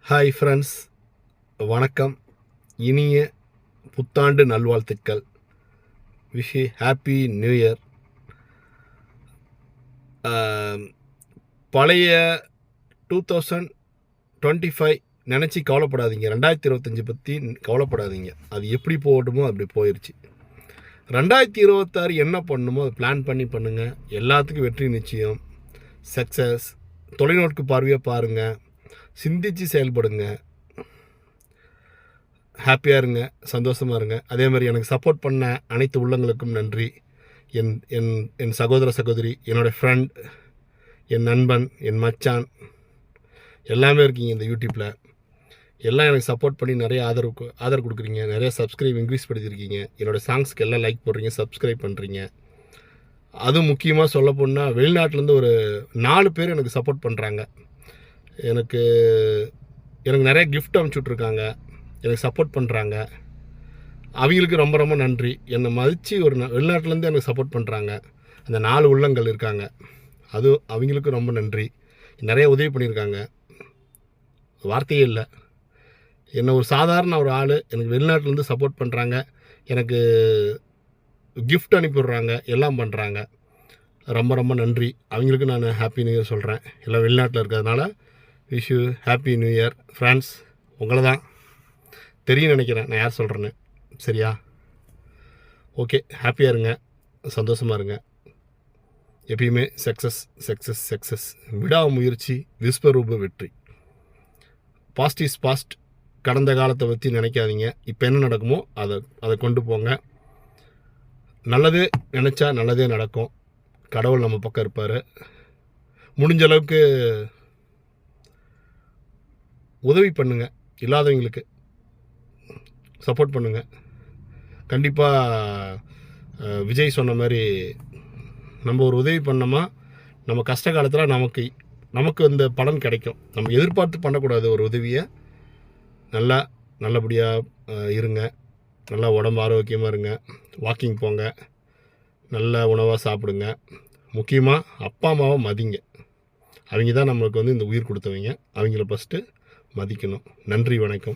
Hi friends, வணக்கம். இனிய புத்தாண்டு நல்வாழ்த்துக்கள். Wish you happy new year. பழைய 2025 நினச்சி கவலைப்படாதீங்க. 2025 பற்றி கவலைப்படாதீங்க. அது எப்படி போகட்டுமோ அப்படி போயிடுச்சு. 2026 என்ன பண்ணணுமோ அதை பிளான் பண்ணி பண்ணுங்கள். எல்லாத்துக்கும் வெற்றி நிச்சயம். சக்ஸஸ். தொலைநோக்கு பார்வையாக பாருங்கள். சிந்தித்து செயல்படுங்க. ஹாப்பியாக இருங்க, சந்தோஷமாக இருங்க. அதே மாதிரி எனக்கு சப்போர்ட் பண்ண அனைத்து உள்ளங்களுக்கும் நன்றி. என் என் என் சகோதர சகோதரி, என்னோடய ஃப்ரெண்ட், என் நண்பன், என் மச்சான் எல்லாமே இருக்கீங்க இந்த யூடியூப்பில். எல்லாம் எனக்கு சப்போர்ட் பண்ணி நிறைய ஆதரவு கொடுக்குறீங்க. நிறைய சப்ஸ்கிரைப் இன்க்ரீஸ் படுத்திருக்கீங்க. என்னோடய சாங்ஸ்க்கு எல்லாம் லைக் போடுறீங்க, சப்ஸ்கிரைப் பண்ணுறீங்க. அதுவும் முக்கியமாக சொல்ல போனால் வெளிநாட்டிலேருந்து ஒரு 4 பேர் எனக்கு சப்போர்ட் பண்ணுறாங்க. எனக்கு நிறைய கிஃப்ட் அனுப்பிச்சுட்ருக்காங்க. எனக்கு சப்போர்ட் பண்ணுறாங்க. அவங்களுக்கு ரொம்ப ரொம்ப நன்றி. என்னை மதித்து ஒரு வெளிநாட்டிலேருந்து எனக்கு சப்போர்ட் பண்ணுறாங்க. அந்த 4 உள்ளங்கள் இருக்காங்க. அது அவங்களுக்கும் ரொம்ப நன்றி. நிறைய உதவி பண்ணியிருக்காங்க. வார்த்தையே இல்லை. என்னை ஒரு சாதாரண ஒரு ஆள் எனக்கு வெளிநாட்டிலேருந்து சப்போர்ட் பண்ணுறாங்க. எனக்கு கிஃப்ட் அனுப்பிடுறாங்க. எல்லாம் பண்ணுறாங்க. ரொம்ப ரொம்ப நன்றி. அவங்களுக்கு நான் ஹாப்பி நியூ இயர் சொல்கிறேன். எல்லாம் வெளிநாட்டில் இருக்கிறதுனால wish you happy new year. Friends, உங்களை தான் தெரியும் நினைக்கிறேன் நான் யார் சொல்கிறேன்னு. சரியா? ஓகே, ஹாப்பியாக இருங்க, சந்தோஷமாக இருங்க. எப்பயுமே சக்ஸஸ் சக்ஸஸ் சக்ஸஸ். விடாமுயற்சி விஸ்வரூப வெற்றி. Past is past. கடந்த காலத்தை பற்றி நினைக்காதீங்க. இப்போ என்ன நடக்குமோ அதை கொண்டு போங்க. நல்லதே நினச்சா நல்லதே நடக்கும். கடவுள் நம்ம பக்கம் இருப்பார். முடிஞ்ச அளவுக்கு உதவி பண்ணுங்கள். இல்லாதவங்களுக்கு சப்போர்ட் பண்ணுங்கள். கண்டிப்பாக விஜய் சொன்ன மாதிரி நம்ம ஒரு உதவி பண்ணோமா நம்ம கஷ்ட காலத்தில் நமக்கு அந்த பலன் கிடைக்கும். நம்ம எதிர்பார்த்து பண்ணக்கூடாது ஒரு உதவியை. நல்லபடியாக இருங்க. நல்லா உடம்பு ஆரோக்கியமாக இருங்க. வாக்கிங் போங்க. நல்ல உணவாக சாப்பிடுங்க. முக்கியமாக அப்பா அம்மாவை மதிங்க. அவங்க தான் நம்மளுக்கு இந்த உயிர் கொடுத்தவங்க. அவங்கள ஃபஸ்ட்டு மதிக்கணும். நன்றி, வணக்கம்.